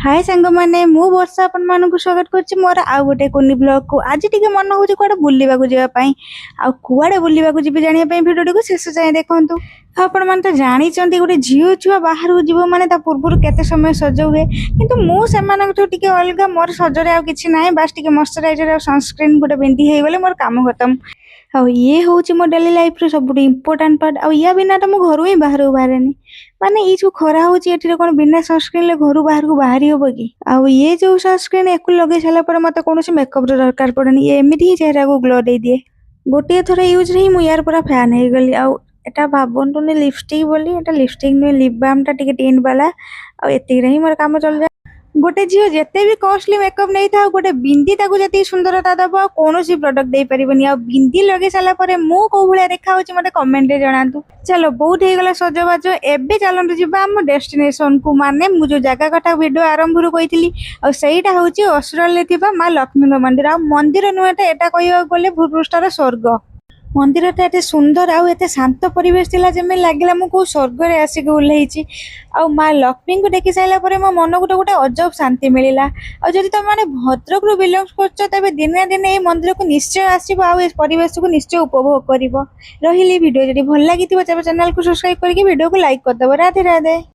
हाय सांग मैंने मु वर्षा आपण मानक स्वागत करछि मोर आउ गोटे कुनी ब्लॉग को आज टिके मन होछि कोडे बुल्लीबा को जेबा पई आ कुआडे बुल्लीबा को जिबे जानिया पई वीडियो को शेष जाय देखंतु। आपण मान तो जानि चंती गोटे झियो छुआ बाहर जीव माने ता पूर्व केते समय सज हुए किंतु मु सेमानक तो टिके अलगा मोर सजरे आ किछि नाही बस टिके मॉइस्चराइजर और सनस्क्रीन गोटे बिंदी हे गले मोर काम खत्म। आ ये होची मो डेली लाइफ रो सब इम्पोर्टेंट पार्ट आ या बिना तो मो घर ही बाहर बाहरेनी माने ये जो खरा होची एठी कोन बिना सनस्क्रीन ले घर बाहर को बाहरी होबो की आ ये जो सनस्क्रीन एको लगे साला पर मते कोनोसी मेकअप रो दरकार पड़नी ये एमिति ही चेहरा को ग्लो दे दिए गोटे थोड़ा यूज रे मु यार पूरा फैन हे गली आ एटा भाबंतुनी लिपस्टिक बोली एटा लिपस्टिक नु लिप बाम टा टिके टिन वाला आ एति रे ही मोर काम चल जा गोटे झील जिते भी कॉस्टली मेकअप नहीं था गोटे बिंदी ताकू जति सुंदरता दबो कौन सी प्रोडक्ट दे परिबनी आ बिंदी लगे साला परे मु को भलिया देखा होची मते कमेंट रे जणांतु। चलो बहुत हे गला सजबाज एबे चलंतु जिबा हम डेस्टिनेशन को माने मु जो जगह कथा वीडियो आरंभ रु कहितली आ सेईटा होची ऑस्ट्रेलिया ले थिबा मां लक्ष्मी मंदिर आ मंदिर नुएटा एटा कहियो बोले भूपृष्ठर स्वर्ग मंदिरटा एते सुंदर आउ एते शांत परिवेश थिला जेमे लागिला मु को स्वर्ग रे आसी के उल्लेइची आ मां लक्ष्मी को देखि साइला परे मो मन को गोटे अजब शांति मिलिला आ जदि तुम माने भद्रक रु बिलोंग करछ तबे दिने दिने ए मंदिर को निश्चय आसीबो आ ए परिवेश को निश्चय उपभोग करिवो। रहिली वीडियो जदि भल लागिथिबो तबे चैनल को सब्सक्राइब करके वीडियो को लाइक कर दबो। राधे राधे।